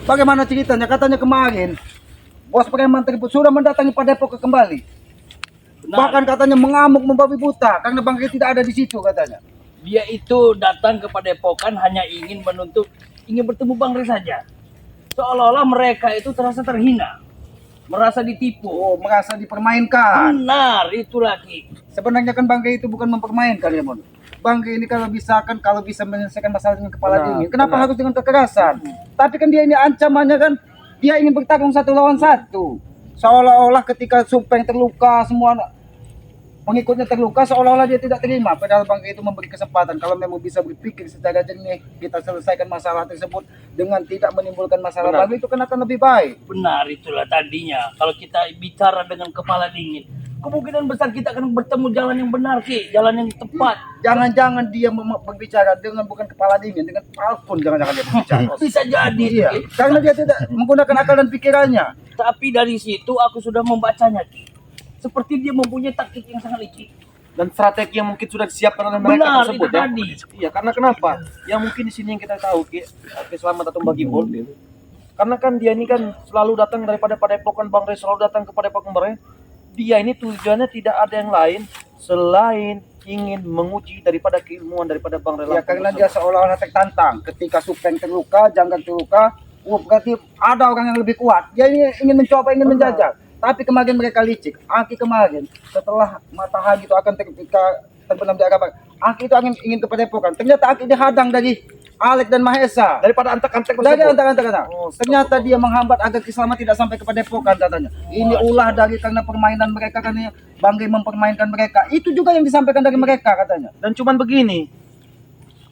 Bagaimana ceritanya? Katanya kemarin bos preman tersebut sudah mendatangi Padepokan kembali. Benar. Bahkan katanya mengamuk membabi buta karena Bangke tidak ada di situ katanya. Dia itu datang ke Padepokan hanya ingin bertemu Bang Re saja. Seolah-olah mereka itu terasa terhina, merasa ditipu. Oh, merasa dipermainkan. Benar, itu lagi. Sebenarnya kan Bangke itu bukan mempermainkan ya, Mon. Bangke ini kalau bisa menyelesaikan masalah dengan kepala dingin, kenapa harus dengan kekerasan? Tapi kan dia ini ancamannya kan dia ingin bertarung 1 lawan 1. Seolah-olah ketika Supeng terluka, semua pengikutnya terluka, seolah-olah dia tidak terima. Padahal Bangke itu memberi kesempatan kalau memang bisa berpikir secara jernih, kita selesaikan masalah tersebut dengan tidak menimbulkan masalah baru, itu kan akan lebih baik. Benar, itulah tadinya. Kalau kita bicara dengan kepala dingin, kemungkinan besar kita akan bertemu jalan yang benar, Ki, jalan yang tepat. Jangan-jangan dia berbicara dengan bukan kepala dingin, dengan telepon, jangan-jangan dia berbicara. Bisa jadi, Iya, Ki. karena dia tidak menggunakan akal dan pikirannya. Tapi dari situ aku sudah membacanya, Ki. Seperti dia mempunyai taktik yang sangat licik. Dan strategi yang mungkin sudah disiapkan oleh mereka Benar, tersebut itu ya. tadi. Iya, karena kenapa? Yang mungkin di sini yang kita tahu, Ki, selamat atau bagi Bol. Karena kan dia ini kan selalu datang daripada Padepokan Bang Re, selalu datang ke Padepokan Bang Re. Dia ini tujuannya tidak ada yang lain selain ingin menguji daripada keilmuan daripada Bang Re. Ya, karena dia seolah-olah tertantang. Ketika Supeng terluka, Janggang terluka, berarti ada orang yang lebih kuat. Dia ini ingin mencoba, ingin menjajal. Tapi kemarin mereka licik. Aki kemarin setelah matahari itu akan terbenam di arah barat, Aki itu ingin ke Padepokan. Ternyata Aki dihadang dari Alek dan Mahesa. Daripada antek-antek Dari tersebut. antara-antara. Ternyata dia menghambat agar Kiselamat tidak sampai ke Padepokan katanya. Ini ulah dari karena permainan mereka, karena Bangke mempermainkan mereka. Itu juga yang disampaikan dari mereka katanya. Dan cuman begini,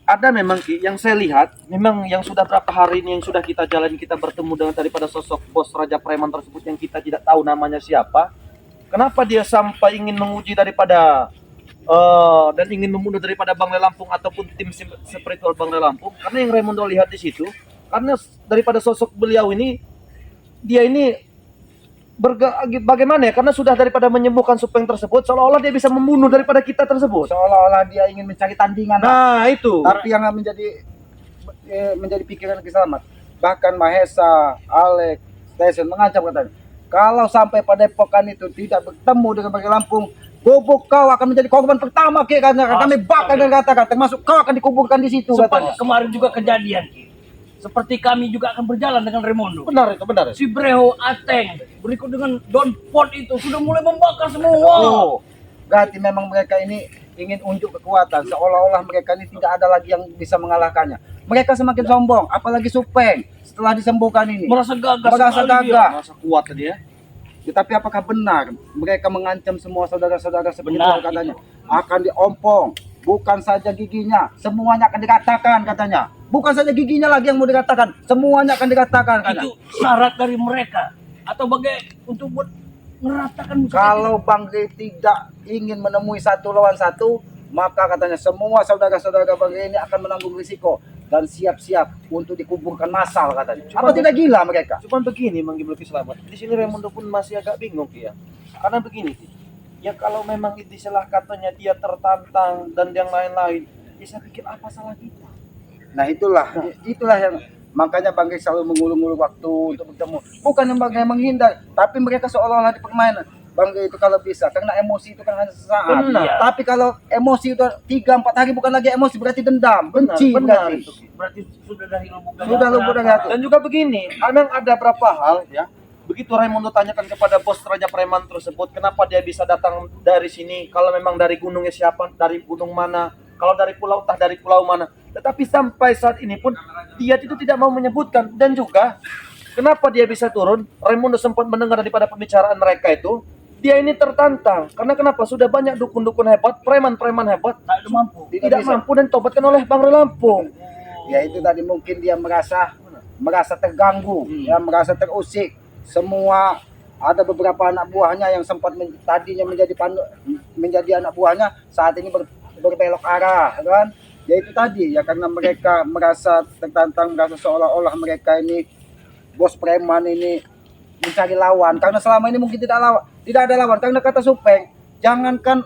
ada memang Ki, yang saya lihat, memang yang sudah berapa hari ini yang sudah kita jalani, kita bertemu dengan daripada sosok bos Raja Preman tersebut yang kita tidak tahu namanya siapa. Kenapa dia sampai ingin menguji daripada dan ingin membunuh daripada Bang Le Lampung ataupun tim spiritual Bang Le Lampung? Karena yang Raimundo lihat di situ, karena daripada sosok beliau ini, dia ini bagaimana ya? Karena sudah daripada menyembuhkan Supeng tersebut, seolah-olah dia bisa membunuh daripada kita tersebut. Seolah-olah dia ingin mencari tandingan. Nah, itu. Tapi yang menjadi pikiran Kiselamat, bahkan Mahesa, Alek, Tyson mengancam katanya, kalau sampai Padepokan itu tidak bertemu dengan Bangke Lampung, bobok kau akan menjadi korban pertama, Ki, karena kami bakal dan katakan, termasuk kau akan dikuburkan di situ katanya. Seperti kemarin juga kejadian, Ki. Seperti kami juga akan berjalan dengan Raimundo. Benar itu, benar. Si Breho Ateng berikut dengan Don Pot itu sudah mulai membakar semua. Oh, berarti memang mereka ini ingin unjuk kekuatan, seolah-olah mereka ini tidak ada lagi yang bisa mengalahkannya. Mereka semakin sombong, apalagi Supeng setelah disembuhkan ini. Merasa gagah. Merasa sekali gagah. dia. Masa kuat tadi ya. Tapi apakah benar mereka mengancam semua saudara-saudara seperti Benar, itu katanya? Akan diompong, bukan saja giginya, semuanya akan dikatakan katanya. Bukan saja giginya lagi yang mau dikatakan, semuanya akan dikatakan katanya. Itu syarat dari mereka atau untuk buat meratakan musuh Kalau Bangke tidak ingin menemui 1 lawan 1, maka katanya semua saudara-saudara Bangke ini akan menanggung risiko dan siap-siap untuk dikuburkan massal katanya. Apa tidak gila mereka? Cuman begini, Mang Gibran Selamat. Di sini Raimundo pun masih agak bingung Ki, ya. Karena begini, Ki. Ya kalau memang istilah katanya dia tertantang dan yang lain-lain, ya saya pikir apa salah kita? Nah itulah yang makanya Bangke selalu mengulur-ulur waktu untuk bertemu. Bukan yang Bangke menghindar, tapi mereka seolah-olah di permainan. Bangke itu kalau bisa, karena emosi itu kan hanya sesaat. Benar. Tapi kalau emosi itu 3-4 hari bukan lagi emosi, berarti dendam, benci, benar berarti. itu, Ki. berarti sudah dari lubuk dada. Sudah lubuk dari hati. Dan juga begini, memang ada berapa hal ya. Begitu Raimundo tanyakan kepada bos Raja Preman tersebut, kenapa dia bisa datang dari sini? Kalau memang dari gunungnya siapa? Dari gunung mana? Kalau dari pulau, entah dari pulau mana. Tetapi sampai saat ini pun dia itu tidak mau menyebutkan. Dan juga kenapa dia bisa turun? Raimundo sempat mendengar daripada pembicaraan mereka itu, dia ini tertantang. Karena kenapa? Sudah banyak dukun-dukun hebat, preman-preman hebat, Tak mampu. tidak bisa. mampu dan tobatkan oleh Bang Re Lampung. Ya itu tadi mungkin dia merasa terganggu, ya merasa terusik. Semua ada beberapa anak buahnya yang sempat tadinya menjadi anak buahnya, saat ini berbelok arah, kan? Ya itu tadi ya, karena mereka merasa tertantang, merasa seolah-olah mereka ini bos preman ini mencari lawan, karena selama ini mungkin tidak ada lawan. Karena kata Supeng, jangankan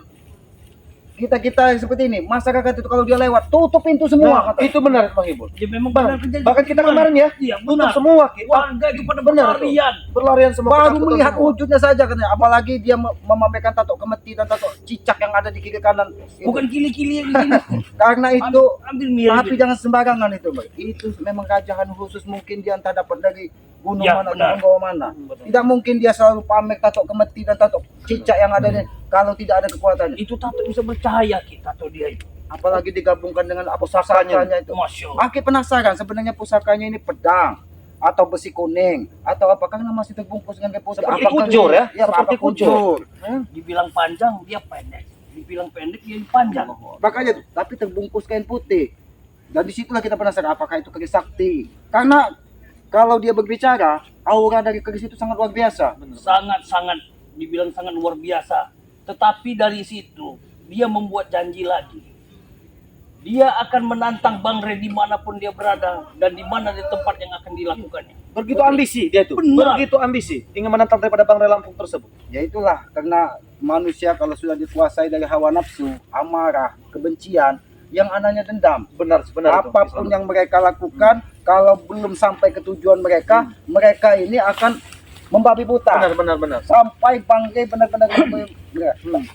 kita seperti ini, masyarakat itu kalau dia lewat tutup pintu semua. Nah, itu benar Bang Ibul. Ya memang benar kejadian. Bahkan kita kemarin ya, Iya, tutup benar. semua kita. Warga itu pada Benar, berlarian. Berlarian semua. Baru ketakutan melihat semua. wujudnya saja katanya, apalagi dia memamerkan tato kemeti dan tato cicak yang ada di kiri kanan. Itu. Bukan kili-kili yang di sini. Karena itu, Ambil mirip. tapi jangan sembarangan itu, Mbak. Itu memang rajahan khusus, mungkin dia entah dapat dari gunung Ya, mana, benar. gunung bawah mana. Tidak mungkin dia selalu pamer tato kemeti dan tato cicak yang ada di, kalau tidak ada kekuatan. Itu tato bisa bercahaya kita atau dia itu. Apalagi digabungkan dengan Pusakanya. pusakanya itu. Masya Allah. Makin penasaran sebenarnya pusakanya ini pedang atau besi kuning atau apakah masih terbungkus dengan kayak putih? Seperti Apakah kujur ya? Ya, Seperti apa kujur. Dibilang panjang dia pendek. Dibilang pendek dia panjang. Makanya tuh, tapi terbungkus kain putih. Dan disitulah kita penasaran apakah itu keris sakti. Karena kalau dia berbicara, aura dari keris itu sangat luar biasa. Sangat-sangat dibilang sangat luar biasa. Tetapi dari situ dia membuat janji lagi. Dia akan menantang Bang Rey dimanapun dia berada dan di mana di tempat yang akan dilakukannya. Begitu ambisi dia tuh. Benar. Begitu ambisi ingin menantang daripada Bang Rey Lampung tersebut. Ya itulah, karena manusia kalau sudah dikuasai dari hawa nafsu, amarah, kebencian, yang anaknya dendam. Benar sebenarnya. Apapun yang mereka lakukan, kalau belum sampai ke tujuan mereka, mereka ini akan membabi buta. benar. Sampai Bang Rey benar-benar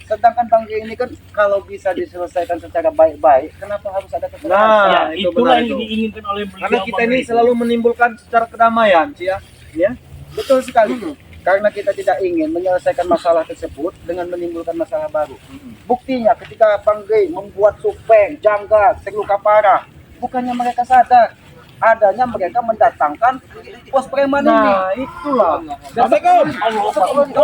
sedangkan Bang Rey ini kan kalau bisa diselesaikan secara baik-baik, kenapa harus ada kekerasan? Nah, Ya, itu itulah benar yang itu. diinginkan oleh beliau. Karena kita Bang ini Rey. selalu menimbulkan secara kedamaian, sih ya. Ya. Betul sekali. Karena kita tidak ingin menyelesaikan masalah tersebut dengan menimbulkan masalah baru. Buktinya ketika Bang Rey membuat Supeng, Jangga, terluka parah, bukannya mereka sadar adanya mereka mendatangkan pos preman ini. Nah, itulah. Assalamualaikum.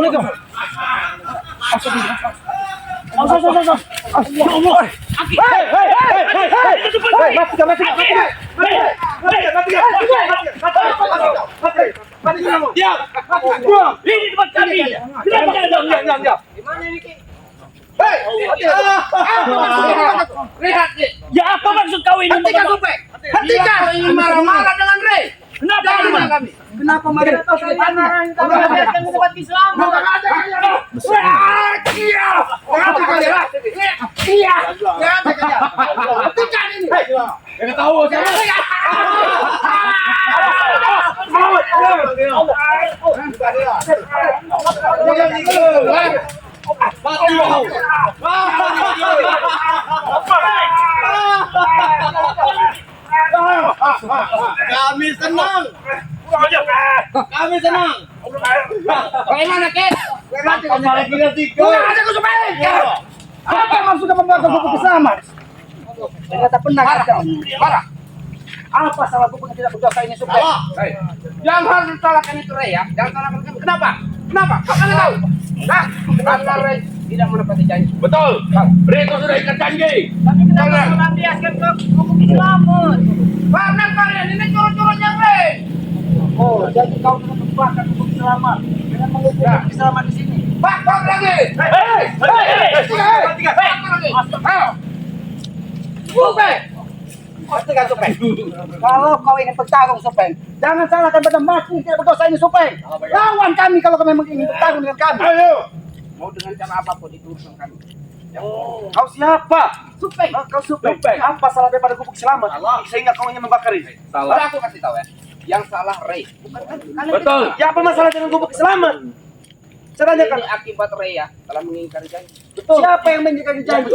Ini tempat kami. Kenapa kalian diam? Ya apa maksud kau ini? Hentikan Supeng. Hentikan. Kalau ingin marah-marah dengan Rey. Kenapa? Jangan kami. Kenapa mereka Marah-marah yang membuat Islam. Hentikan ini. Kami senang. Kami senang. Bagaimana, Kit? Kemarin kita tiga. Ada ke Supeng. apa maksudnya membakar buku selamat? Ternyata benar ada. Marah. Apa salah buku yang tidak berdosa ini Supeng? Salah. Yang harus disalahkan itu Rey ya. Jangan salahkan kami. Kenapa? Kenapa? Kau kalian tahu? Nah, karena Rey tidak menepati janji. Betul. Rey itu sudah ikat janji. Tapi kenapa melampiaskan ke hukum Islam? Karena kalian ini curut-curutnya Rey. Oh, jadi kau ingin membakar buku selamat dengan menghukum buku selamat di sini. Bakar lagi. Supeng. Hentikan Supeng. Kalau kau ingin bertarung Supeng, jangan salahkan pada mati tidak berdosa ini Supeng. Lawan kami kalau kau memang ingin bertarung dengan kami. Mau dengan cara apapun itu urusan kami. Kau siapa? Supeng. Kau Supeng. Apa salah daripada gubuk selamat? Sehingga kau ingin membakar ini? Udah aku kasih tahu ya. Yang salah Rey. Bukan kalian. Betul. Ya apa masalah dengan gubuk selamat? Caranya kan Ini akibat Rey ya telah mengingkari janji. Siapa yang menjadi janji?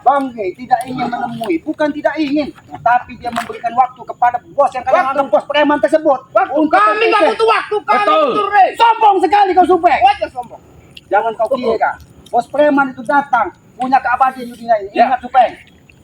Bang Rey tidak ingin menemui, bukan tidak ingin, tapi dia memberikan waktu kepada bos yang kadang anggap bos preman tersebut. Untuk Kami nggak berpikir. butuh waktu. Kami Betul. butuh Rey. Sombong sekali kau Supeng. Wajah sombong. Jangan kau kira bos preman itu datang punya keabadian di dunia ini. Ya. Ingat Supeng,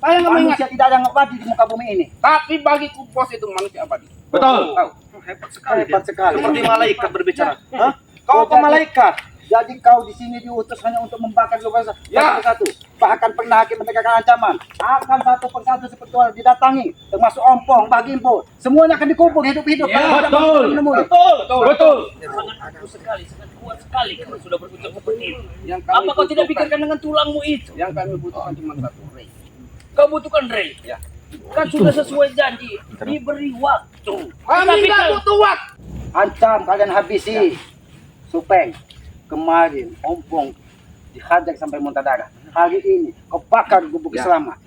Saya nggak mengingat. manusia tidak ada yang abadi di muka bumi ini. Tapi bagiku bos itu manusia abadi. Betul. Tahu? Hebat sekali. seperti malaikat berbicara. Hah? Kau apa malaikat? Jadi kau di sini diutus hanya untuk membakar satu Ya. persatu. Bahkan pernah hakim menegakkan ancaman. Akan satu persatu seperti orang didatangi, termasuk ompong, bagimpo. Semuanya akan dikubur hidup-hidup. Ya, Kalau tidak betul. menemui. Betul. Sangat aku sekali, sangat kuat sekali kalau sudah berucap seperti itu. Yang kami Apa kau tidak butuhkan- pikirkan dengan tulangmu itu? Yang kami butuhkan cuma satu Rey. Kau butuhkan Rey. Ya. Kan sudah sesuai janji, diberi waktu. Kami Tapi nggak kalau- butuh waktu. Ancam kalian habisi. Supeng. Kemarin ompong dihajar sampai muntah darah. hari ini kau bakar gubuk Ya. selamat.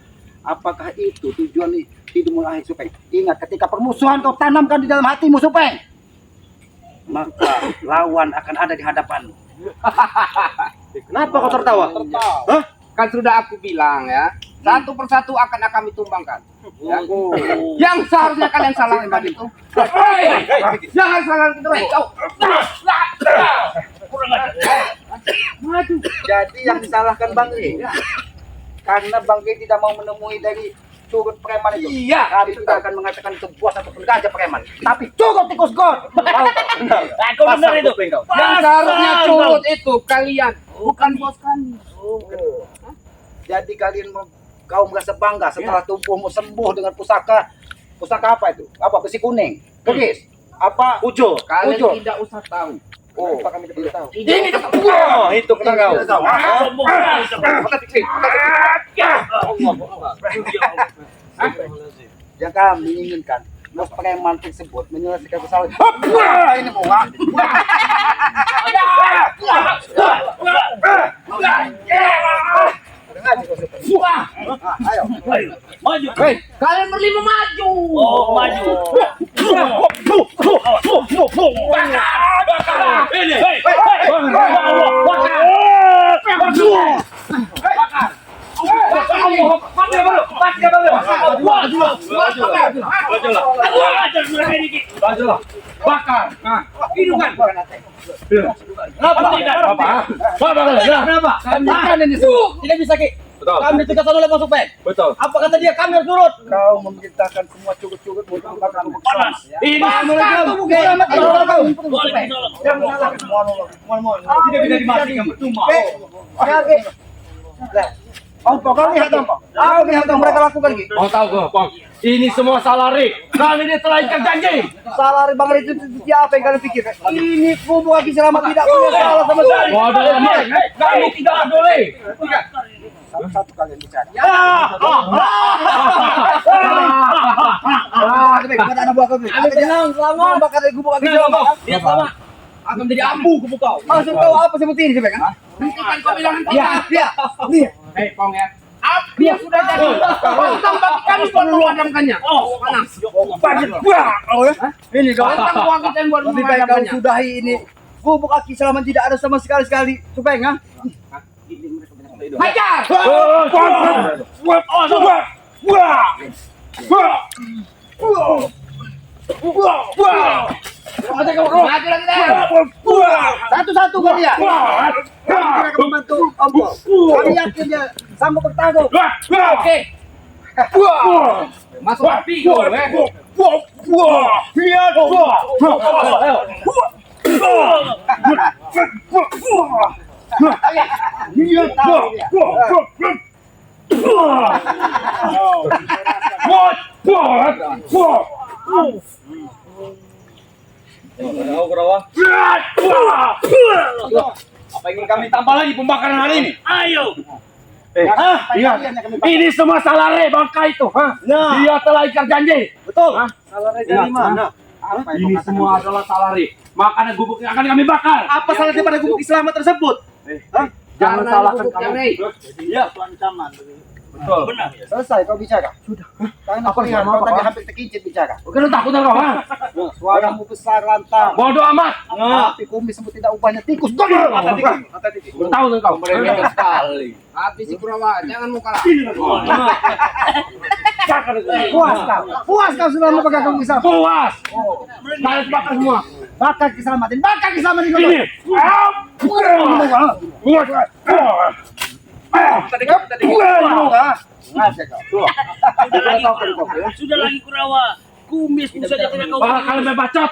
Apakah itu tujuan hidupmu akhir Supeng? Ingat, ketika permusuhan kau tanamkan di dalam hatimu Supeng, maka lawan akan ada di hadapanmu. Kenapa kau tertawa? Hah? Kan sudah aku bilang ya, satu persatu akan kami tumbangkan. Ya. Yang seharusnya kalian salahkan itu. Jangan salahkan itu. Kau. Kurang ajar. Jadi yang disalahkan Bang E, karena Bang E tidak mau menemui dari curut preman itu. Iya. Kami tidak akan mengatakan itu bos ataupun gajah preman, tapi curut tikus god. Aku benar itu. Yang seharusnya curut itu kalian, bukan bos kami. Jadi kalian kau merasa bangga setelah tubuhmu sembuh dengan pusaka apa itu? Apa besi kuning? Keris? Apa? Ujo. Kalian Ujung. tidak usah tahu. Oh, apa kami tidak tahu? Ini Oh, itu kena kau. Tidak tahu. Sombong sekali. Yang kami inginkan bos preman tersebut menyelesaikan kesalahan. Wah, ini mau ayo. Ayo, maju. kalian berlima maju. Oh, maju. Ini. Bakar. Nah, hidupkan. Tidak bisa Ki. Kami ditegaskan oleh Bos Supeng. Betul. Apa kata dia? Kami harus nurut. Kau memerintahkan semua curut-curut untuk membakar gubuk Panas. Ini Bakar tubuh selamat. Waalaikumsalam. Tidak bisa dimatikan percuma. Kau lihat dong, kau lihat dong mereka lakukan Ki. Kau tahu gak, Bang? Ini semua salah Rik. Kali ini telah ikat janji. Salah Bang itu apa yang kalian pikir? Ini kubu Aki Selamat tidak punya salah sama sekali. Waduh, kami tidak boleh. Satu kalian bicara. Kepada anak buah kau. Tenang, selamat. Bakar dari kubu Aki Selamat. Dia sama. Akan menjadi abu kubu kau. Maksud kau apa seperti ini, Sebek? Hentikan kau bilang Iya, hentikan. iya. Hei, Pong ya. Api yang sudah jadi. Pantang bagi kami buat memadamkannya. Oh, Panas. Ini kau. Pantang uang kita yang buat Lebih baik kau memadamkannya. sudahi ini. Gubuk Aki Selamat tidak ada sama sekali. Supaya ha? Hajar. Maju lagi deh. Satu-satu kalian. Kami tidak akan membantu Om. Kami yakin dia sanggup bertanggung. Oke. Masuk api kau, Apa ingin kami tambah lagi pembakaran hari ini? ayo. Iya. Ini semua salah Rik, bangka itu. Dia telah ikat janji. Betul. Salah dari mana? Ini semua adalah salah Rik. Makanya gubuk yang akan kami bakar. Apa salahnya pada gubuk Islamat tersebut? Jangan salahkan kami. kami. Iya, ancaman. Betul. Benar. Selesai kau bicara. Sudah. Karena aku lihat kau tadi hampir terkincit bicara. Bukan takut kau, ha? Suaramu besar lantang. Bodoh amat. Tapi kumis sebut tidak ubahnya tikus. Tahu kau mereka sekali. Habis si Kurawa, jangan mau kalah. Puas kau sudah memegang kamu bisa. Puas. Kalian bakar semua. Bakar keselamatin. Bakar keselamatin. Ini. Sudah lagi Kurawa. Kumis pun saja tidak kau. Kalian bacot.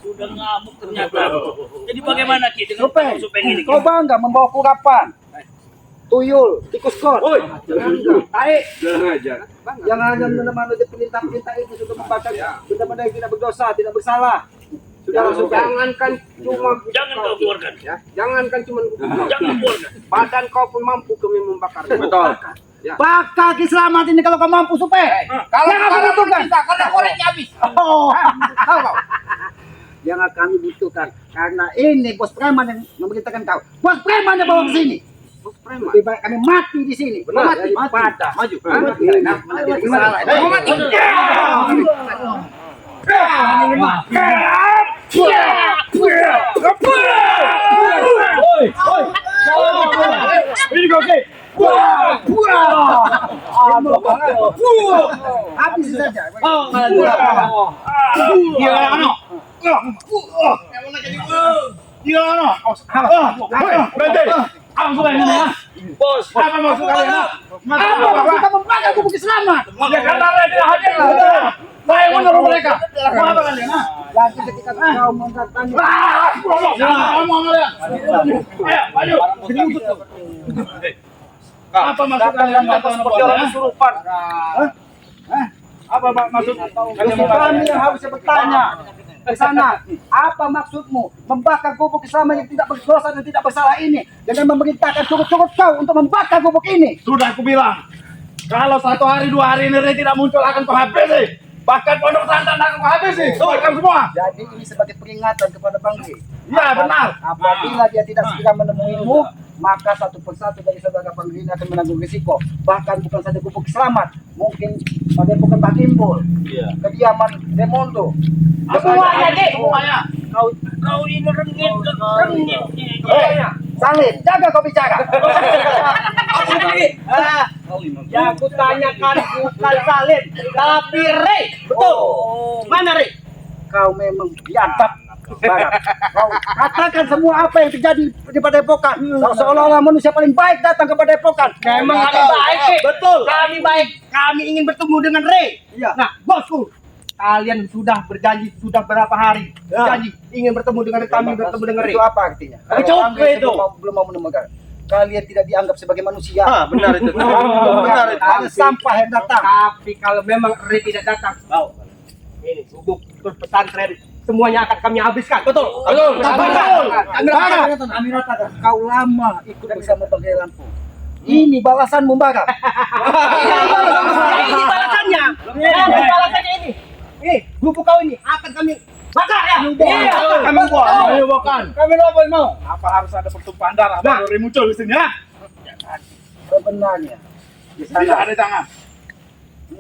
Sudah ngamuk ternyata. Jadi bagaimana Ki dengan Supeng ini? Kau bangga membawa kurapan. Tuyul, tikus kot. Taik. Yang hanya menemani perintah-perintah itu sudah membakar benda-benda yang tidak berdosa, tidak bersalah. Sudah langsung Jangankan cuma Jangan kau keluarkan. ya, jangankan cuma Jangan keluarkan. badan kau pun mampu kami membakar. Betul. bakar keselamatan ini kalau kau mampu supaya. Kalau Yang aku kalau butuhkan. kita karena koreknya habis. Oh, Tahu kau? yang kami butuhkan karena ini bos preman yang memerintahkan kau. Bos preman yang bawa ke sini. bos preman. Lebih baik kami mati di sini. Benar, Daripada maju. mati. Mau mati. Ini oke. Habis saja. Bos, apa maksud kalian? Kita membakar gubuk selamat. Ya karena tidak hadir. Saya menurut mereka. Mau apa kalian? Nanti ketika kau mendatangi Ngomong kalian. Ayo, maju. Apa maksud kalian? Seperti orang kesurupan. Apa maksud kalian? kami yang harus bertanya ke sana, apa maksudmu membakar gubuk Islam yang tidak berdosa dan tidak bersalah ini dengan memerintahkan cukup-cukup kau untuk membakar gubuk ini? Sudah aku bilang, kalau 1 hari 2 hari ini tidak muncul akan kau habisi. Bahkan pondok pesantren akan kau habisi. Keluarkan semua. Jadi ini sebagai peringatan kepada Bang G. Ya benar. Apabila dia tidak segera menemuimu, maka satu persatu dari saudara Bang G ini akan menanggung risiko. Bahkan bukan saja gubuk selamat, mungkin pada bukan Pak Kimbul, kediaman Remondo. Semuanya, Dik. Semuanya. Kau ini rengit. Salin, jaga kau bicara. Yang kutanyakan bukan Salin, tapi Rey. Betul. Mana Rey? Kau memang biadab. Barat. Kau katakan semua apa yang terjadi di Padepokan. Kau seolah-olah manusia paling baik datang ke Padepokan. Memang kami baik, Ki. Betul. Kami baik. Kami ingin bertemu dengan Rey. Iya. Nah, bosku, kalian sudah berjanji sudah berapa hari janji ingin bertemu dengan kami, bertemu dengan Rey. Itu apa artinya? Tapi Kalau coba Anda itu. belum mau menemukan. Kalian tidak dianggap sebagai manusia. Benar itu. Benar itu. Ada sampah yang datang. Tapi kalau memang Rey tidak datang, ini gubuk pesantren semuanya akan kami habiskan. Betul. Betul. Kami ratakan. Kau lama ikut bersama Bang Lampung. Ini balasanmu, Mbak. Ini balasannya. Ini balasannya ini. Gubuk kau ini akan kami bakar ya. Iya. Kami bukan. Kami mau. Apa harus ada pertumpahan darah baru Rey muncul di sini ya? Sebenarnya di Tidak sana ada jangan.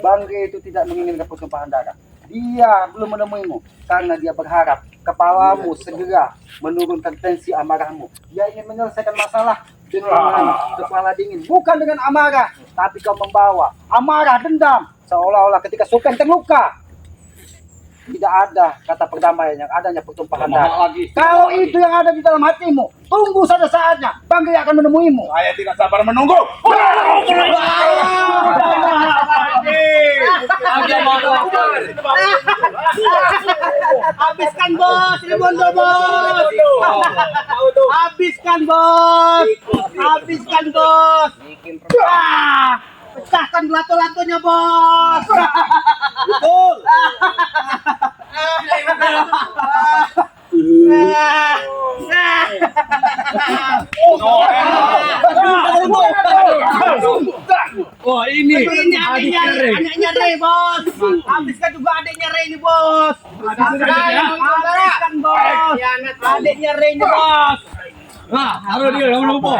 Bang G itu tidak menginginkan pertumpahan darah. Dia belum menemuimu karena dia berharap kepalamu segera menurunkan tensi amarahmu. Dia ingin menyelesaikan masalah dengan kepala dingin, bukan dengan amarah, tapi kau membawa amarah, dendam, seolah-olah ketika Sultan terluka. Tidak ada kata perdamaian, yang adanya pertumpahan darah. Kalau itu yang ada di dalam hatimu, tunggu saja saatnya. Bang G akan menemuimu. Saya tidak sabar menunggu. Habiskan bos, Rebondo bos. Habiskan bos. Habiskan bos. Pecahkan lato-latonya bos. Betul. Oh ini Anaknya Rey bos. Habiskan juga adiknya Rey ini bos. Habiskan bos. Adiknya Rey ini bos. Nah, ada dia yang lupa.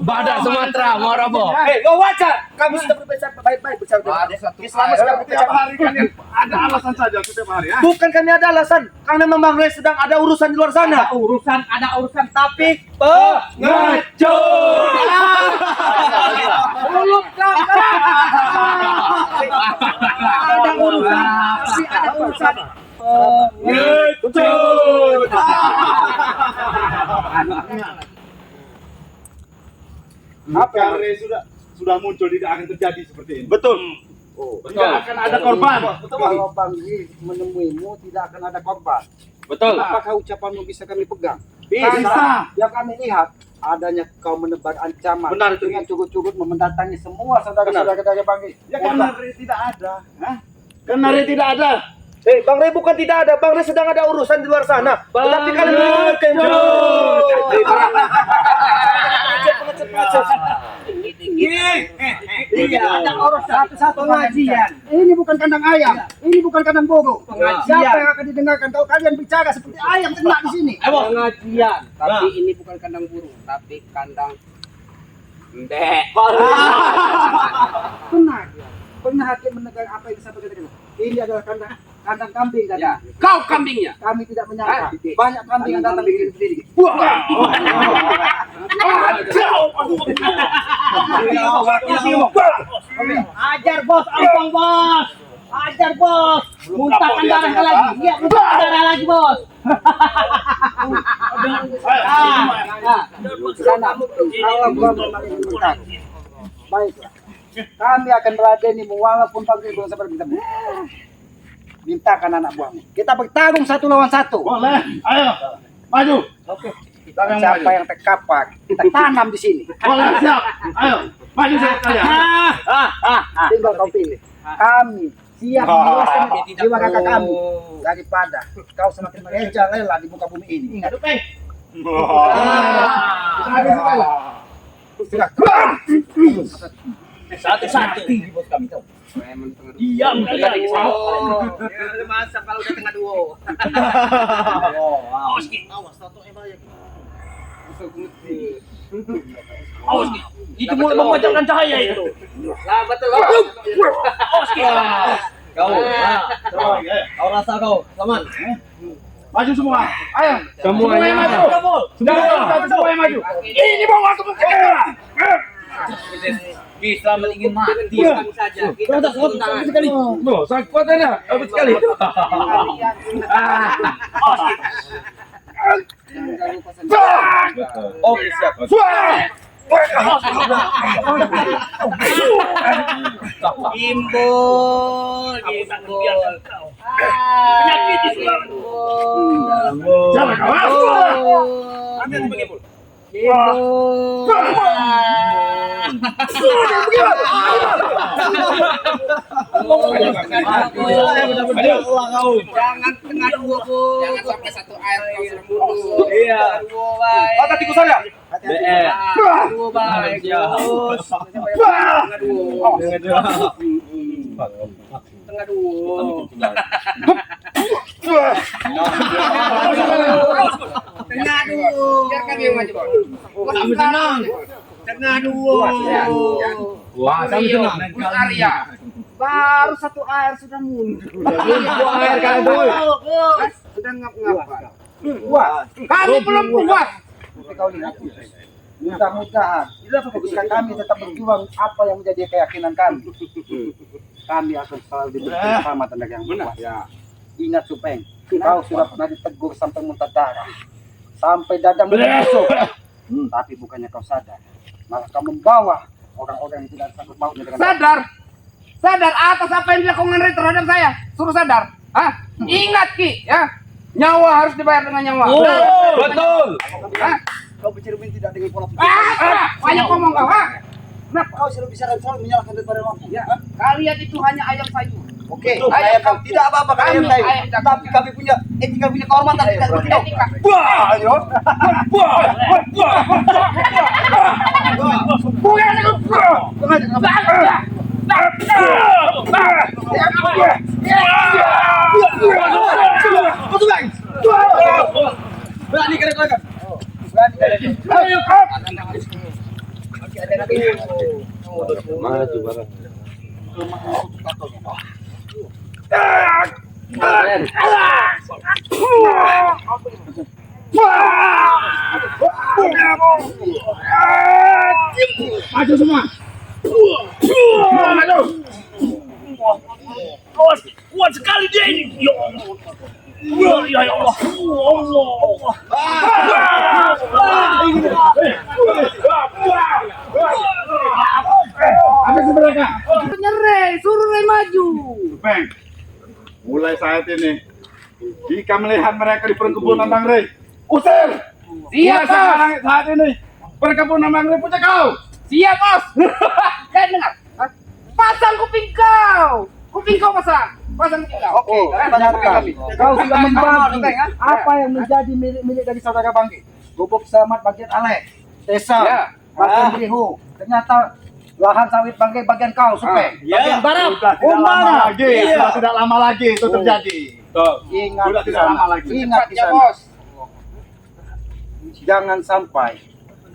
Badak Sumatera, Marabo. Kau wajar, kamu sudah berbicara baik-baik bersama Islam sudah Setiap hari kalian ada alasan saja setiap hari ya. Bukan kami ada alasan, karena memang Rey sedang ada urusan di luar sana. Ada urusan tapi Pengecut. ada urusan tapi ada urusan Pengecut. Apa yang Rey sudah muncul tidak akan terjadi seperti ini. Betul. Tidak akan ada korban. kalau Bang G menemuimu tidak akan ada korban. Betul. Apakah ucapanmu bisa kami pegang? Bisa. Yang kami lihat adanya kau menebar ancaman. Benar itu. Dengan cukup-cukup mendatangi semua saudara-saudara dari Bang G. Ya karena Rey tidak ada. Karena Rey tidak ada. Bang Rey bukan tidak ada, Bang Rey sedang ada urusan di luar sana. Tapi kalian Pengecut. pengecut. Iya, ada orang satu-satu pengajian. Ini bukan kandang ayam, ini bukan kandang burung. Siapa yang akan didengarkan kalau kalian bicara seperti ayam kena di sini? Pengajian, tapi ini bukan kandang burung, tapi kandang ndek. Pernah hakim mendengar apa yang disampaikan? Ini adalah kandang kambing kan? Ya, kau kambingnya. Kami tidak menyangka banyak kambing yang datang di sini. Ajar bos, ampang bos. Ajar bos. Muntahkan darah lagi. Iya, muntahkan darah lagi bos. Baiklah. Kami akan meladenimu walaupun pagi belum sampai kita. Mintakan anak buahmu. Kita bertarung 1 lawan 1. Boleh. Ayo. Maju. Oke. Siapa yang Siapa maju? yang terkapak, kita tanam di sini. Boleh, siap. Ayo. Maju saya kalian. Tinggal kau pilih. Kami siap meluaskan jiwa kakak kami daripada kau semakin merajalela di muka bumi ini. Ingat, Satu-satu. Diam kalian. Masa kalau udah tengah duo. Awas Ki. Awas Ki. Itu mulai memancarkan cahaya itu. Lah betul. Awas Ki. Kau. Kau rasa kau. Selamat. Maju semua. Ayo. Semuanya. Semua yang maju. Semua yang maju. Ini mau masuk ke Bisa ingin mati. saja. Kita tak sekali. Loh, sangat kuat ya. Hebat sekali. Oke, siap. Gimbal, Biarkan kau. Menyakiti semua. Jangan Jangan tengah dua, Bos. Jangan sampai satu air kau sudah mulu. Iya. Dua baik. Mata tikus saya. Dua baik, Bos. Tengah dua. Tengah dua. Tengah dua. Biar kami yang maju, Bos. Kami senang. Tengah dua. Wah, kami senang. Bos Arya. Baru satu air sudah mundur. Dua air kalian dulu. Sudah ngap-ngap. Wah, Kami belum puas. tapi kau lihat. Mudah-mudahan ketika kami tetap berjuang apa yang menjadi keyakinan kami, kami akan selalu diberi keselamatan dari yang Benar. Maha. Ingat Supeng, kau sudah pernah ditegur sampai muntah darah, sampai dadang bermusuh. Tapi bukannya kau sadar, malah kau membawa orang-orang yang tidak sanggup mautnya dengan Sadar. Sadar atas apa yang dilakukan Ray terhadap saya. Suruh sadar. Hah? Ingat Ki, ya. Nyawa harus dibayar dengan nyawa. Betul. Hah? kau bercermin tidak dengan pola pikir. Banyak ngomong kau, ha? Kenapa kau selalu bicara soal menyalahkan daripada orang? Ya, kalian itu hanya ayam sayur. Oke, Betul. ayam kau tidak apa-apa Kami kalian tahu. ayam jago. Tapi kami punya etika, punya kehormatan tidak seperti kau. Etika. Wah, ayo. Berani kira-kira. Berani. Maju bareng. Maju semua. Maju. Kuat sekali dia ini. Ya Allah. Ya Allah. Habis mereka. Nyereh, suruh Ray maju. Peng. Mulai saat ini, jika melihat mereka di perkebunan Bang Ray, usir. Siap, Mulai Bos. sekarang saat ini, perkebunan Bang Ray punya kau. Siap, Bos. Kalian dengar? Hah? Pasang kuping kau. Kuping kau pasang. Pasang kuping kau. Oke, tanyakan. Kau sudah membagi apa yang menjadi milik dari saudara Bangki. Gubuk Selamat bagian Alek, Desa, Ya. bagian Brihu. Ternyata lahan sawit Bangke bagian kau Supeng. Bagian barat. Sudah tidak lama lagi, sudah tidak lama lagi itu terjadi. Ingat Sudah di tidak lama sana. lagi. Ingat di Cepatnya, sana. Bos. Jangan sampai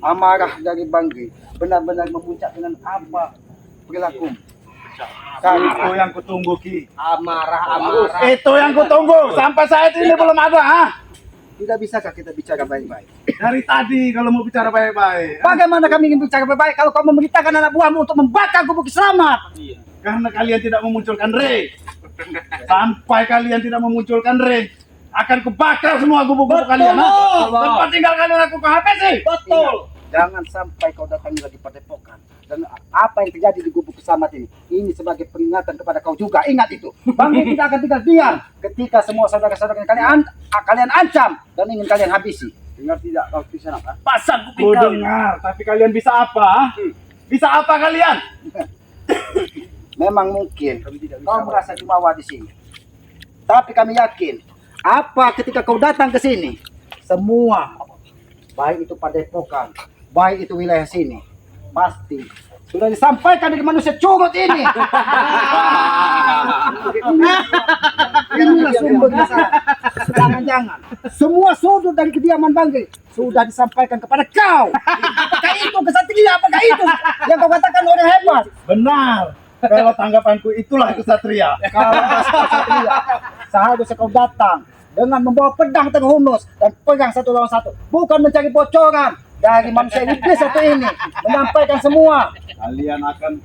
amarah dari Bangke benar-benar memuncak dengan apa perilaku. Itu yang kutunggu Ki. Amarah. Itu yang kutunggu. Sampai saat ini belum ada. Ha? Tidak bisakah kita bicara baik-baik? Dari tadi kalau mau bicara baik-baik. Bagaimana kami ingin bicara baik-baik kalau kau memerintahkan anak buahmu untuk membakar gubuk selamat? Karena kalian tidak memunculkan Re. Sampai kalian tidak memunculkan Re, akan kubakar semua gubuk-gubuk kalian. Ha? Tempat tinggal kalian aku habis sih. Betul. Jangan sampai kau datangi lagi padepokan. Dan apa yang terjadi di gubuk selamat ini sebagai peringatan kepada kau juga. Ingat itu. Bangke tidak akan tinggal diam ketika semua saudara-saudara kalian ancam dan ingin kalian habisi. Dengar tidak kau di sana? Ha? Pasang Ku kuping kau. dengar, tapi kalian bisa apa? Ha? Bisa apa kalian? Memang mungkin kau merasa jumawa di sini. Tapi kami yakin, apa ketika kau datang ke sini, semua, baik itu padepokan, baik itu wilayah sini, pasti sudah disampaikan dari manusia curut ini. Inilah sumber masalah. Jangan-jangan semua sudut dari kediaman Bangke sudah disampaikan kepada kau. Apakah itu kesatria? Apakah itu yang kau katakan orang hebat? Benar. Kalau tanggapanku itulah kesatria. Kalau kesatria, seharusnya kau datang dengan membawa pedang terhunus dan pegang satu lawan satu, bukan mencari bocoran dari manusia iblis satu ini, menyampaikan semua. Kalian akan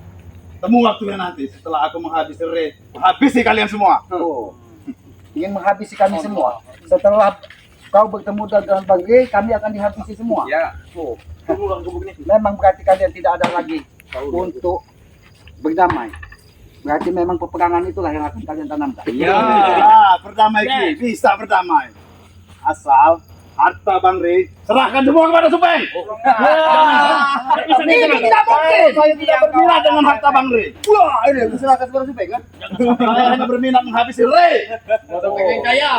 temu waktunya nanti setelah aku menghabisi Re. Habisi kalian semua. Oh, ingin menghabisi kami semua. Setelah kau bertemu dengan Bangke, kami akan dihabisi semua. Ya. Oh, memang berarti kalian tidak ada lagi untuk berdamai. Berarti memang peperangan itulah yang akan kalian tanamkan. Ya, berdamai Ki, bisa berdamai. Asal harta Bang Re serahkan semua kepada Supeng. Ini tidak mungkin. Saya tidak berminat dengan harta Bang Re. Wah, ini diserahkan kepada Supeng kan? Saya hanya berminat menghabisi Re.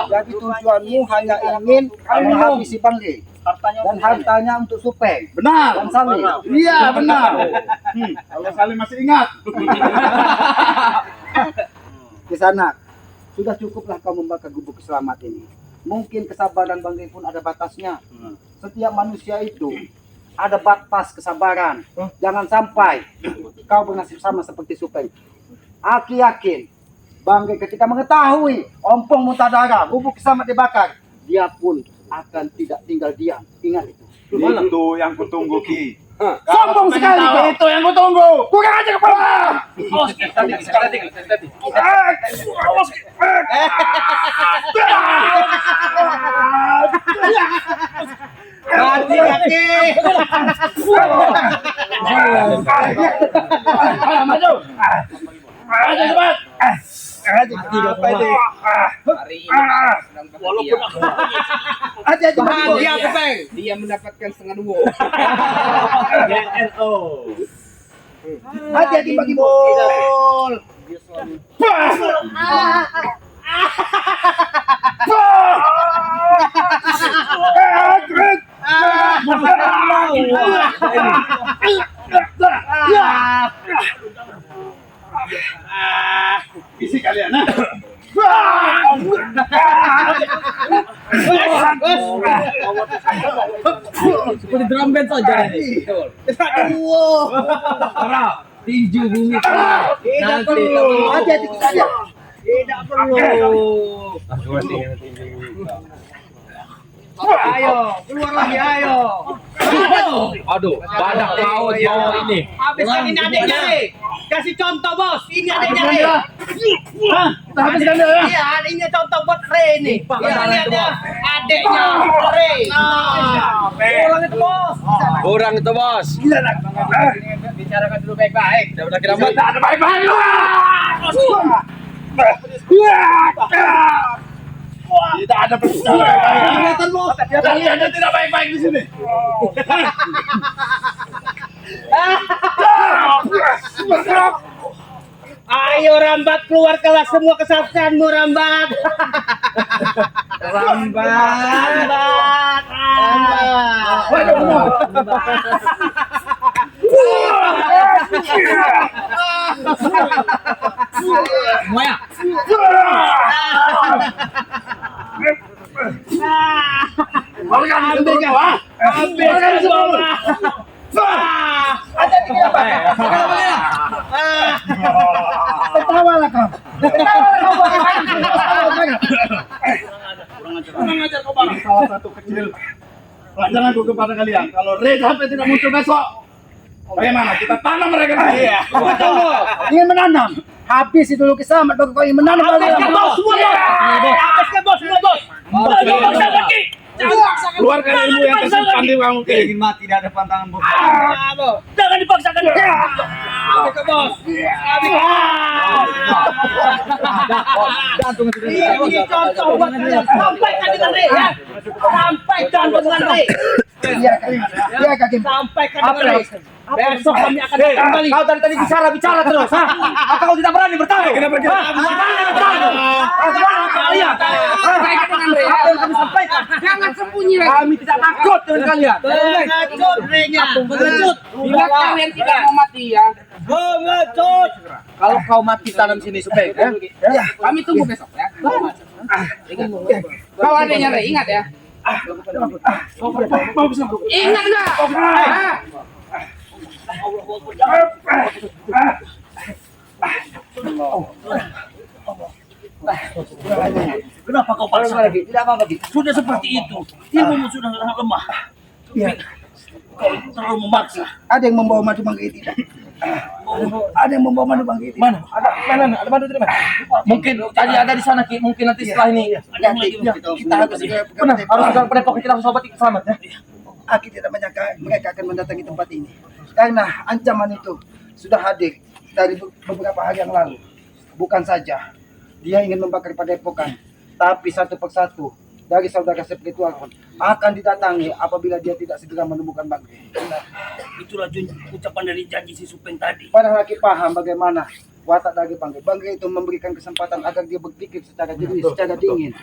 Jadi tujuanmu hanya ingin menghabisi Bangke dan hartanya untuk Supeng. Benar. Dan Salim. Iya, benar. Kalau Salim masih ingat. Di sana sudah cukuplah kau membakar gubuk selamat ini. Mungkin kesabaran Bangke pun ada batasnya. Setiap manusia itu ada batas kesabaran. Jangan sampai kau bernasib sama seperti Supeng. Aku yakin Bangke ketika mengetahui ompong muntah darah, gubuk selamat dibakar, dia pun akan tidak tinggal diam. Ingat itu. Itu yang kutunggu Ki. Sombong sekali kau. Itu yang kutunggu. Kurang aja kepala. Mati kaki. Maju. Maju cepat. Apa ini? Hari ini sedang Walaupun bahagia. aku Hati-hati Bang. Bahagia Supeng. Dia mendapatkan setengah dua. Hati-hati bagi bol. Isi kalian. seperti drum band saja ini. Tinju bumi. Nanti Hati-hati saja. tidak perlu. Ayo, keluar lagi ayo. Aduh, banyak laut bawah ini. Habiskan ini adiknya nih. Kasih contoh bos, ini adiknya nih. Kita habiskan dia ya. Iya, adiknya contoh buat Re ini. Iya, lihat ya. Adiknya Re. Nah, pulang itu bos. Kurang itu bos. Bicarakan dulu baik-baik. Udah kita buat. Tidak ada baik-baik lu. Tidak ada Kelihatan bos. Kalian tidak baik-baik di sini. Ayo Rambat, keluar kelas semua kesaktianmu Rambat. Rambat. Semuanya. Ambil kau, ha? Ambil semua. Tertawalah kau. Kurang ajar kau bang. Salah satu kecil pelajaranku kepada kalian. Kalau Ray sampai tidak muncul besok, bagaimana? Kita tanam mereka lagi. Ingin menanam. Habis itu Luki Selamat bagi kau ingin menanam. Habiskan bos semua bos. Habiskan bos semua bos. Jangan paksa lagi. Jangan paksakan. Keluarkan ilmu yang tersimpan di kamu. Ingin mati tidak ada pantangan bos. Jangan dipaksakan. Habiskan bos. Ini contoh buat kalian. Sampaikan dengan Ray ya. Sampaikan dengan Ray. Iya kaki. Sampaikan dengan Ray. Besok kami akan kembali. Kau tadi bicara terus, ha? Atau kau tidak berani bertanya? Kenapa dia? Kalian. Sampaikan dengan Ray. Apa yang kami sampaikan? Jangan sembunyi lagi. Kami tidak takut dengan kalian. Pengecut Ray-nya. Pengecut. Bila kalian tidak mau mati ya, Pengecut. Kalau kau mati tanam sini supaya, ya? kami tunggu besok ya. Ingat. Kau adanya Ray, ingat ya. Ingat nggak? Kenapa kau paksa? Tidak apa-apa. Sudah seperti itu. Ilmumu sudah lemah. Iya. Kau terlalu memaksa. Ada yang membawa madu bangkai tidak? Ada yang membawa madu bangkai tidak? Mana? Ada madu tidak? Mungkin tadi ada di sana, Ki. Mungkin nanti setelah ini. Ada yang lagi. Kita harus Benar, harus segera pada pokok kita harus sobat selamat ya. Aki tidak menyangka mereka akan mendatangi tempat ini karena ancaman itu sudah hadir dari beberapa hari yang lalu. Bukan saja dia ingin membakar padepokan, tapi satu persatu dari saudara spiritual pun akan didatangi apabila dia tidak segera menemukan bangkai. Itulah ucapan dari janji si Supeng tadi. Padahal Aki paham bagaimana watak dari bangkai. Bangkai itu memberikan kesempatan agar dia berpikir secara jernih, secara dingin.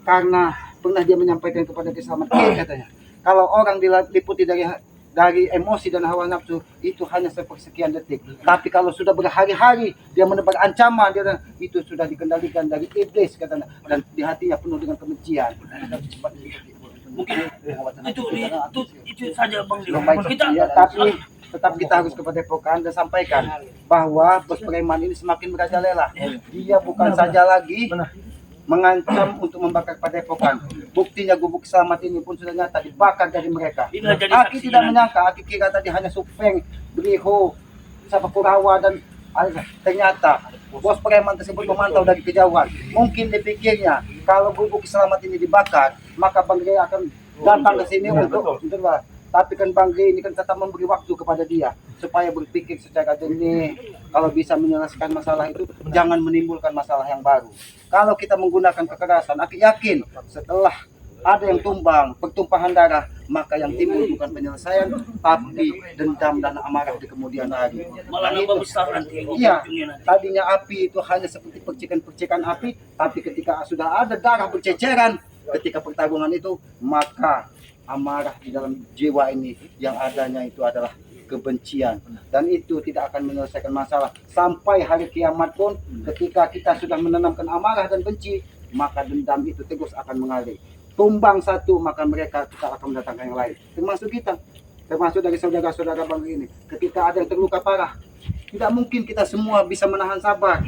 Karena pernah dia menyampaikan kepada Kiselamat katanya, kalau orang diliputi dari emosi dan hawa nafsu itu hanya sepersekian detik. Tapi kalau sudah berhari-hari dia menebar ancaman, itu sudah dikendalikan dari iblis katanya, dan di hatinya penuh dengan kebencian. Mungkin itu saja Bang Dio. Kita Ya, tapi tetap kita harus kepada Padepokan dan sampaikan bahwa bos preman ini semakin merajalela. Dia bukan saja lagi mengancam untuk membakar Padepokan. Buktinya gubuk selamat ini pun sudah nyata dibakar dari mereka. Inilah jadi Aki saksinya tidak nanti. menyangka, Aki kira tadi hanya Supeng, Beriho, siapa Kurawa dan ternyata bos preman tersebut memantau dari kejauhan. Mungkin dipikirnya kalau gubuk selamat ini dibakar, maka Bang Ray akan datang ke sini untuk tapi kan Bang Ray ini kan tetap memberi waktu kepada dia supaya berpikir secara jernih. Kalau bisa menyelesaikan masalah itu, jangan menimbulkan masalah yang baru. Kalau kita menggunakan kekerasan, aku yakin setelah ada yang tumbang, pertumpahan darah, maka yang timbul bukan penyelesaian, tapi dendam dan amarah di kemudian hari. malah nambah besar nanti. Iya, ujungnya nanti. tadinya api itu hanya seperti percikan-percikan api, tapi ketika sudah ada darah berceceran, ketika pertarungan itu, maka amarah di dalam jiwa ini yang adanya itu adalah kebencian, dan itu tidak akan menyelesaikan masalah sampai hari kiamat pun. Ketika kita sudah menanamkan amarah dan benci, maka dendam itu terus akan mengalir. Tumbang satu, maka mereka kita akan mendatangkan yang lain, termasuk kita, termasuk dari saudara-saudara Bang ini. Ketika ada yang terluka parah, tidak mungkin kita semua bisa menahan sabar.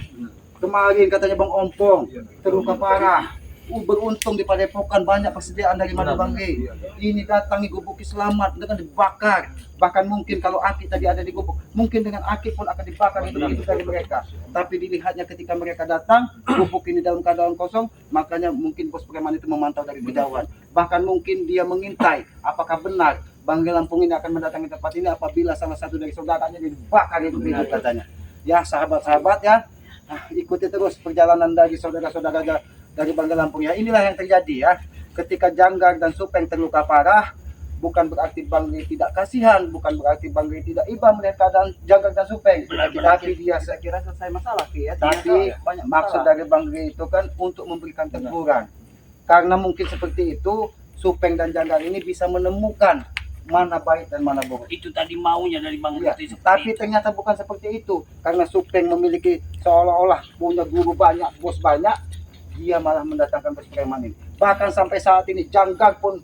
Kemarin katanya Bang Ompong terluka parah, beruntung di Padepokan banyak persediaan dari mana Bang Ray. Ini datangi gubuk selamat dengan dibakar. Bahkan mungkin kalau Aki tadi ada di gubuk, mungkin dengan Aki pun akan dibakar itu dari mereka. Tapi dilihatnya ketika mereka datang, gubuk ini dalam keadaan kosong, makanya mungkin bos preman itu memantau dari kejauhan. Bahkan mungkin dia mengintai apakah benar Bang Ray Lampung ini akan mendatangi tempat ini apabila salah satu dari saudaranya dibakar itu katanya. Ya sahabat-sahabat ya, ikuti terus perjalanan dari saudara-saudara dari Bang Ray Lampung ya. Inilah yang terjadi ya. Ketika Janggar dan Supeng terluka parah, bukan berarti Bang Ray tidak kasihan, bukan berarti Bang Ray tidak iba melihat keadaan Janggar dan Supeng. Tapi dia saya kira selesai masalah ya. Tapi maksud dari Bang Ray itu kan untuk memberikan teguran. Karena mungkin seperti itu Supeng dan Janggar ini bisa menemukan mana baik dan mana buruk. Itu tadi maunya dari Bang Ya, Lutfi seperti tapi itu. ternyata bukan seperti itu. Karena Supeng memiliki seolah-olah punya guru banyak, bos banyak, dia malah mendatangkan bos preman ini. Bahkan sampai saat ini Janggang pun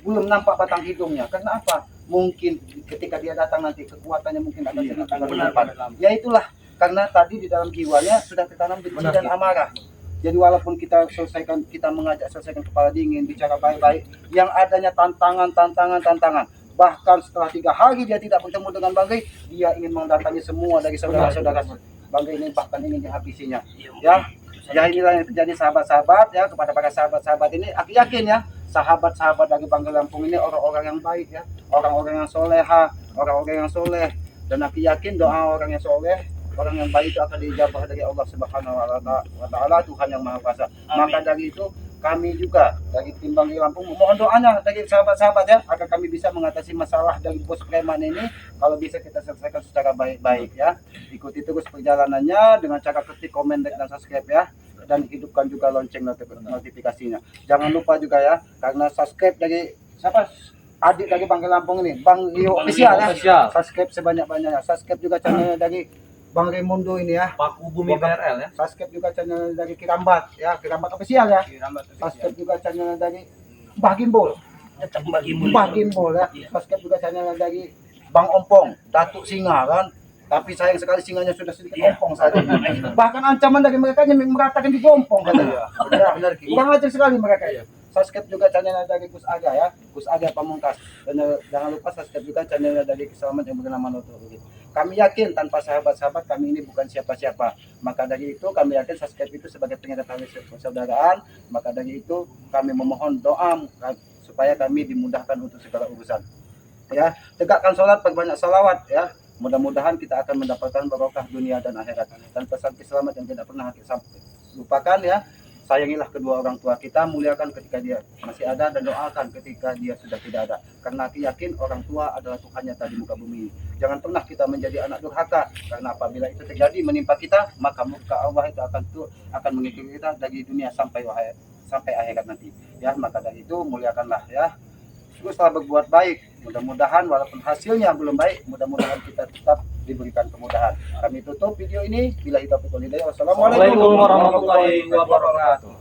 belum nampak batang hidungnya. Karena apa? Mungkin ketika dia datang nanti kekuatannya mungkin akan sedikit agak benar, berlipat. Ya itulah, karena tadi di dalam jiwanya sudah tertanam benci dan amarah. Jadi walaupun kita mengajak selesaikan kepala dingin, bicara baik-baik, yang adanya tantangan. Bahkan setelah 3 hari dia tidak bertemu dengan Bang Rey, dia ingin mendatangi semua dari saudara-saudara Bang Rey ini, bahkan ingin dihabisinya. Ya, inilah yang terjadi sahabat-sahabat ya, kepada para sahabat-sahabat ini. Aku yakin ya, sahabat-sahabat dari Bangka Lampung ini orang-orang yang baik ya, orang-orang yang soleha, orang-orang yang soleh. Dan aku yakin doa orang yang soleh, orang yang baik itu akan dijabah dari Allah Subhanahu wa Ta'ala, Tuhan yang Maha Kuasa. Maka dari itu kami juga dari tim Bangka Lampung memohon doanya dari sahabat-sahabat ya, agar kami bisa mengatasi masalah dari bos preman ini. Kalau bisa kita selesaikan secara baik-baik ya. Ikuti terus perjalanannya dengan cara ketik, komen, like, dan subscribe ya. Dan hidupkan juga lonceng notifikasinya. Jangan lupa juga ya, karena subscribe dari siapa? Adik dari Bangka Lampung ini, Bang Rio Official ya. Subscribe sebanyak-banyaknya. Subscribe juga channelnya dari Bang Raimundo ini ya. Paku Bumi BRL ya. Subscribe juga channel dari Kirambat ya, Kirambat Official ya. Subscribe juga channel dari Mbah Gimbol. Tetap bagimu. Mbah Gimbol ya. Subscribe juga channel dari Bang Ompong, Datuk Singa kan. Tapi sayang sekali singanya sudah sedikit ompong saja. Bahkan ancaman dari mereka yang mengatakan digompong katanya. Ya, benar. Kurang ajar sekali mereka ya. Subscribe juga channel dari Gus Aga ya, Gus Aga Pamungkas. Dan jangan lupa subscribe juga channel dari Selamat yang bernama Noto. Kami yakin tanpa sahabat-sahabat kami ini bukan siapa-siapa. Maka dari itu kami yakin subscribe itu sebagai pengingat tali persaudaraan. Maka dari itu kami memohon doa supaya kami dimudahkan untuk segala urusan. Ya, tegakkan sholat, perbanyak salawat ya. Mudah-mudahan kita akan mendapatkan barokah dunia dan akhirat. Dan pesan selamat yang tidak pernah kita lupakan ya. Sayangilah kedua orang tua kita, muliakan ketika dia masih ada, dan doakan ketika dia sudah tidak ada. Karena aku yakin orang tua adalah Tuhan nyata di muka bumi. Jangan pernah kita menjadi anak durhaka, karena apabila itu terjadi menimpa kita, maka muka Allah itu akan mengikuti kita dari dunia sampai akhirat nanti. Ya, maka dari itu muliakanlah ya. Teruslah berbuat baik. Mudah-mudahan walaupun hasilnya belum baik, mudah-mudahan kita tetap diberikan kemudahan. Kami tutup video ini. Bila hidup itu hidayah. Wassalamualaikum Waalaikumsalam warahmatullahi wabarakatuh.